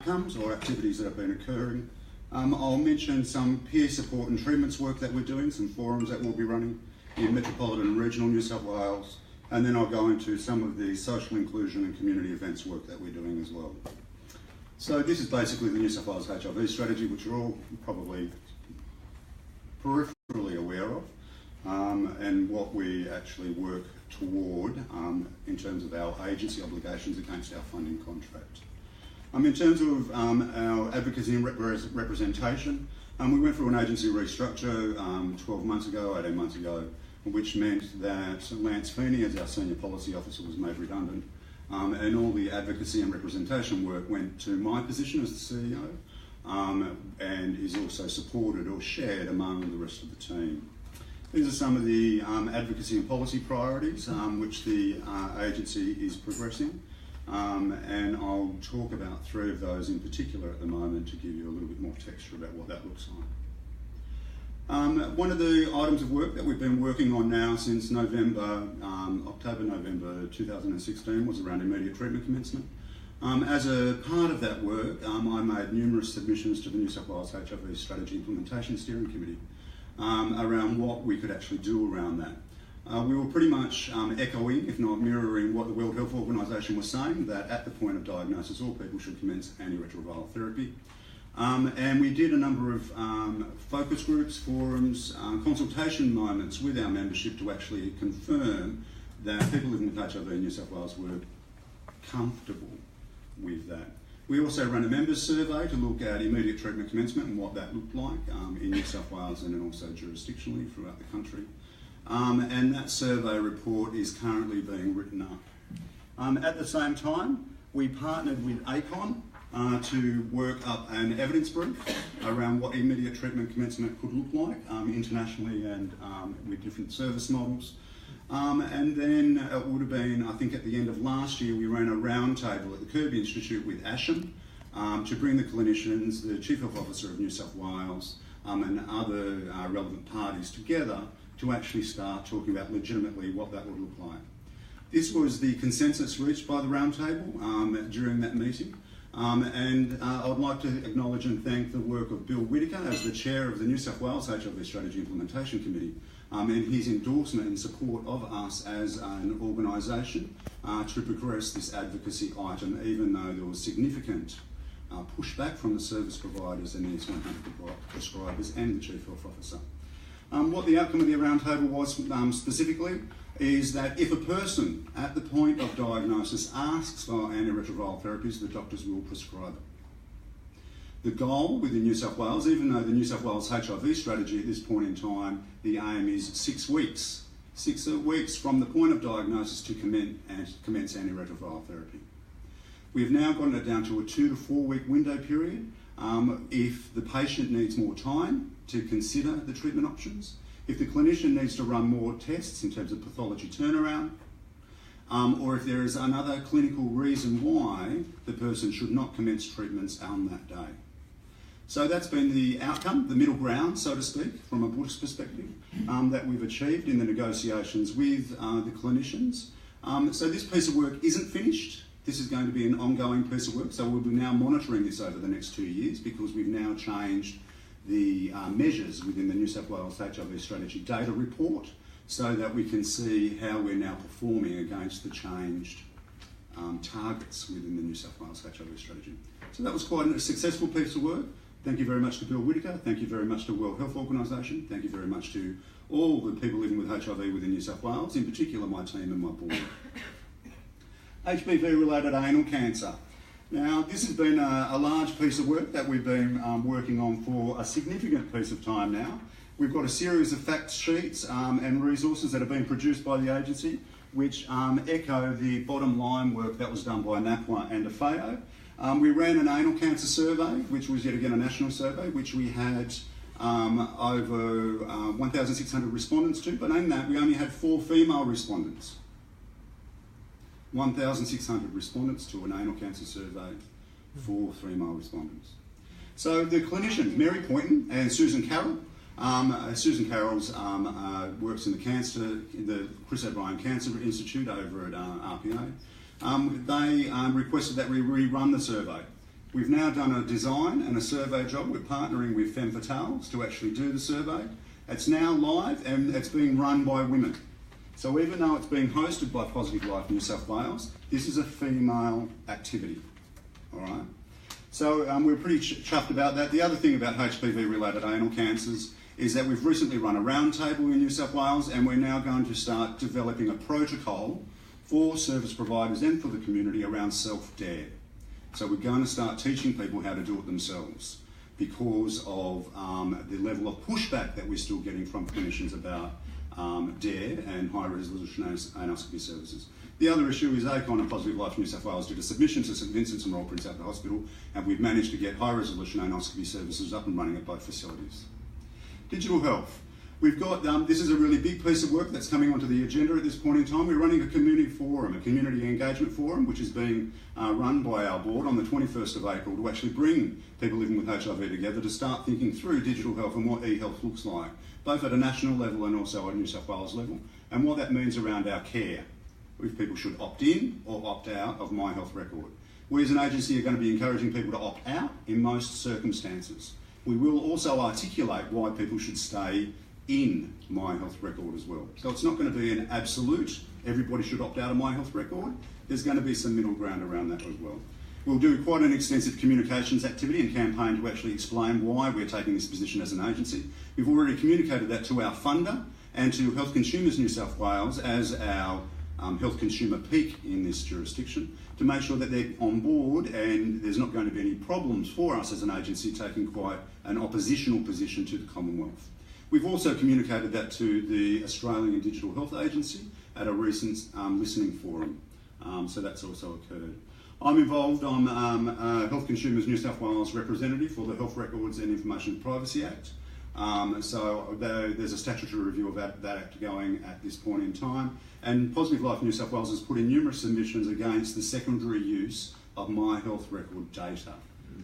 outcomes or activities that have been occurring. I'll mention some peer support and treatments work that we're doing, some forums that we'll be running in Metropolitan and Regional New South Wales, and then I'll go into some of the social inclusion and community events work that we're doing as well. So this is basically the New South Wales HIV strategy, which you're all probably peripherally aware of, and what we actually work toward in terms of our agency obligations against our funding contract. In terms of our advocacy and representation, we went through an agency restructure 12 months ago, 18 months ago, which meant that Lance Feeney, as our Senior Policy Officer, was made redundant, and all the advocacy and representation work went to my position as the CEO, and is also supported or shared among the rest of the team. These are some of the advocacy and policy priorities which the agency is progressing. And I'll talk about 3 of those in particular at the moment to give you a little bit more texture about what that looks like. One of the items of work that we've been working on now since October, November 2016 was around immediate treatment commencement. As a part of that work, I made numerous submissions to the New South Wales HIV Strategy Implementation Steering Committee around what we could actually do around that. We were pretty much echoing, if not mirroring, what the World Health Organisation was saying, that at the point of diagnosis all people should commence antiretroviral therapy. And we did a number of focus groups, forums, consultation moments with our membership to actually confirm that people living with HIV in New South Wales were comfortable with that. We also ran a members survey to look at immediate treatment commencement and what that looked like in New South Wales and then also jurisdictionally throughout the country. And that survey report is currently being written up. At the same time, we partnered with ACON to work up an evidence brief around what immediate treatment commencement could look like internationally and with different service models. And then it would have been, I think at the end of last year, we ran a roundtable at the Kirby Institute with ASHM to bring the clinicians, the Chief Health Officer of New South Wales and other relevant parties together to actually start talking about legitimately what that would look like. This was the consensus reached by the roundtable during that meeting. And I would like to acknowledge and thank the work of Bill Whittaker as the chair of the New South Wales HIV Strategy Implementation Committee and his endorsement and support of us as an organisation to progress this advocacy item, even though there was significant pushback from the service providers and the S100 prescribers and the Chief Health Officer. What the outcome of the roundtable was specifically is that if a person at the point of diagnosis asks for antiretroviral therapies, the doctors will prescribe it. The goal within New South Wales, even though the New South Wales HIV strategy at this point in time, the aim is 6 weeks. 6 weeks from the point of diagnosis to commence antiretroviral therapy. We have now gotten it down to a 2 to 4 week window period. If the patient needs more time to consider the treatment options, if the clinician needs to run more tests in terms of pathology turnaround, or if there is another clinical reason why the person should not commence treatments on that day. So that's been the outcome, the middle ground, so to speak, from a Buddhist perspective, that we've achieved in the negotiations with the clinicians. So this piece of work isn't finished. This is going to be an ongoing piece of work, so we'll be now monitoring this over the next 2 years because we've now changed the measures within the New South Wales HIV Strategy data report so that we can see how we're now performing against the changed targets within the New South Wales HIV Strategy. So that was quite a successful piece of work. Thank you very much to Bill Whittaker, thank you very much to World Health Organisation, thank you very much to all the people living with HIV within New South Wales, in particular my team and my board. HPV-related anal cancer. Now, this has been a large piece of work that we've been working on for a significant piece of time now. We've got a series of fact sheets and resources that have been produced by the agency, which echo the bottom line work that was done by NAPWHA and AFAO. We ran an anal cancer survey, which was yet again a national survey, which we had over 1,600 respondents to, but in that we only had 4 female respondents. 1,600 respondents to an anal cancer survey, 4 female respondents. So the clinicians, Mary Poynton and Susan Carroll, Susan Carroll's works in the Chris O'Brien Cancer Institute over at RPA. They requested that we rerun the survey We've now done a design and a survey job. We're partnering with Femme Fatales to actually do the survey. It's now live and it's being run by women. So even though it's being hosted by Positive Life New South Wales, this is a female activity, all right? So we're pretty chuffed about that. The other thing about HPV-related anal cancers is that we've recently run a roundtable in New South Wales, and we're now going to start developing a protocol for service providers and for the community around self-dare. So we're going to start teaching people how to do it themselves because of the level of pushback that we're still getting from clinicians about DARE and high-resolution anoscopy services. The other issue is ACON and Positive Life New South Wales did a submission to St Vincent's and Royal Prince Albert Hospital, and we've managed to get high-resolution anoscopy services up and running at both facilities. Digital health. We've got, this is a really big piece of work that's coming onto the agenda at this point in time. We're running a community forum, a community engagement forum, which is being run by our board on the 21st of April to actually bring people living with HIV together to start thinking through digital health and what e-health looks like, both at a national level and also at a New South Wales level, and what that means around our care, if people should opt in or opt out of My Health Record. We as an agency are going to be encouraging people to opt out in most circumstances. We will also articulate why people should stay in My Health Record as well. So it's not going to be an absolute, everybody should opt out of My Health Record. There's going to be some middle ground around that as well. We'll do quite an extensive communications activity and campaign to actually explain why we're taking this position as an agency. We've already communicated that to our funder and to Health Consumers New South Wales as our health consumer peak in this jurisdiction to make sure that they're on board and there's not going to be any problems for us as an agency taking quite an oppositional position to the Commonwealth. We've also communicated that to the Australian Digital Health Agency at a recent listening forum, so that's also occurred. I'm involved, I'm Health Consumers New South Wales representative for the Health Records and Information Privacy Act. So there's a statutory review of that act going at this point in time, and Positive Life New South Wales has put in numerous submissions against the secondary use of My Health Record data,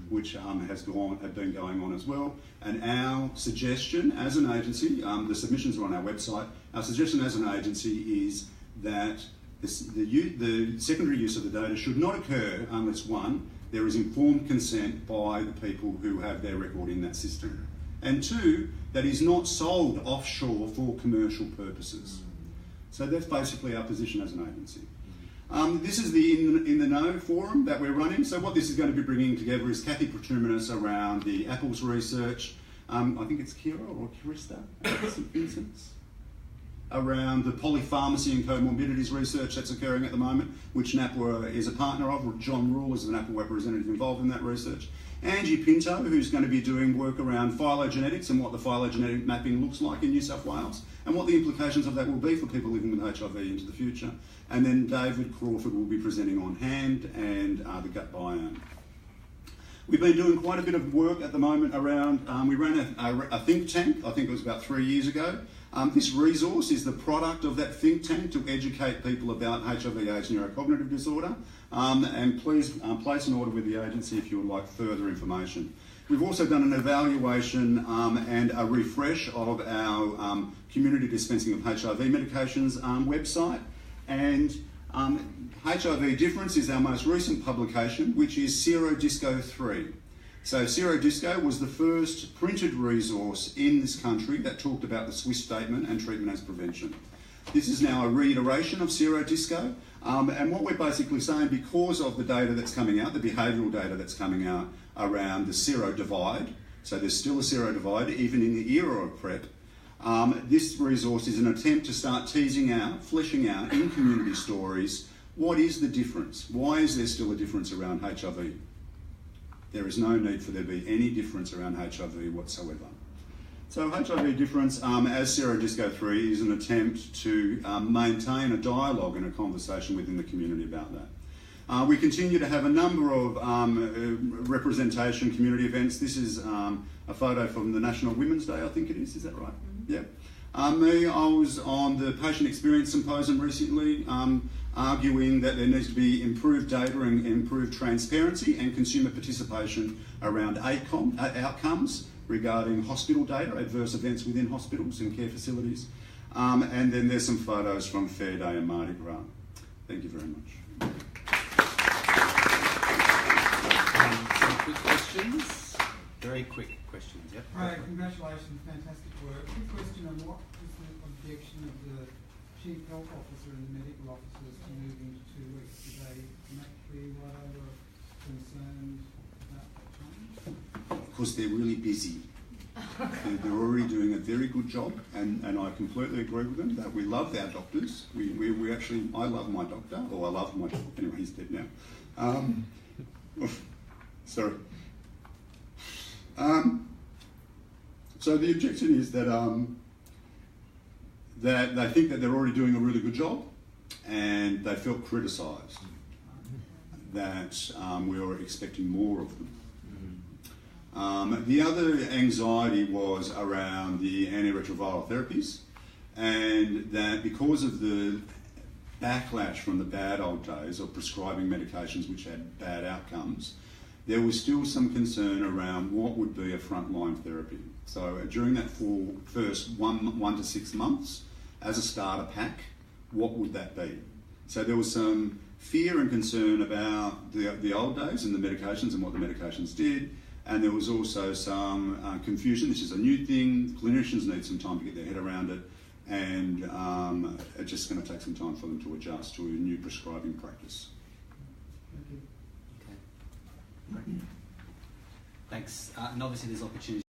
which has been going on as well. And our suggestion as an agency, the submissions are on our website, our suggestion as an agency is that the secondary use of the data should not occur unless, one, there is informed consent by the people who have their record in that system, and two, that is not sold offshore for commercial purposes. So that's basically our position as an agency. This is the In the Know forum that we're running. So what this is going to be bringing together is Kathy Petruminous around the Apples research. I think it's Kira or Kirista at St Vincent's, around the polypharmacy and comorbidities research that's occurring at the moment, which NAPWHA is a partner of. John Rule is the NAPWHA representative involved in that research. Angie Pinto, who's going to be doing work around phylogenetics and what the phylogenetic mapping looks like in New South Wales and what the implications of that will be for people living with HIV into the future. And then David Crawford will be presenting on hand and the gut biome. We've been doing quite a bit of work at the moment around, we ran a think tank, I think it was about 3 years ago. This resource is the product of that think tank to educate people about HIV/AIDS neurocognitive disorder. And please place an order with the agency if you would like further information. We've also done an evaluation and a refresh of our community dispensing of HIV medications website. And HIV Difference is our most recent publication, which is Serodisco 3. So Serodisco was the first printed resource in this country that talked about the Swiss statement and treatment as prevention. This is now a reiteration of Serodisco, and what we're basically saying, because of the data that's coming out, the behavioural data that's coming out around the sero divide, so there's still a sero divide even in the era of PrEP, this resource is an attempt to start teasing out, fleshing out in community stories, what is the difference? Why is there still a difference around HIV? There is no need for there to be any difference around HIV whatsoever. So HIV Difference, as Serodisco 3, is an attempt to maintain a dialogue and a conversation within the community about that. We continue to have a number of representation community events. This is a photo from the National Women's Day, I think it is that right? Mm-hmm. Yeah. I was on the Patient Experience Symposium recently, arguing that there needs to be improved data and improved transparency and consumer participation around outcomes regarding hospital data, adverse events within hospitals and care facilities. And then there's some photos from Fair Day and Mardi Gras. Thank you very much. quick questions. Very quick questions, yep. Hi, congratulations, fantastic work. Quick question on what is the objection of the Chief Health Officer and the medical officers to moving to 2 weeks? Did they make clear why they were concerned about that change? Because they're really busy. They're already doing a very good job, and I completely agree with them that we love our doctors. We actually, I love my doctor, or I love my doctor, anyway, he's dead now. Sorry. So the objection is that that they think that they're already doing a really good job, and they felt criticised that we were expecting more of them. The other anxiety was around the antiretroviral therapies, and that because of the backlash from the bad old days of prescribing medications which had bad outcomes, there was still some concern around what would be a frontline therapy. So during that first 1 to 6 months, as a starter pack, what would that be? So there was some fear and concern about the old days and the medications and what the medications did, and there was also some confusion. This is a new thing, clinicians need some time to get their head around it, and it's just going to take some time for them to adjust to a new prescribing practice. Thank you. Okay. Great. Thanks. And obviously there's opportunities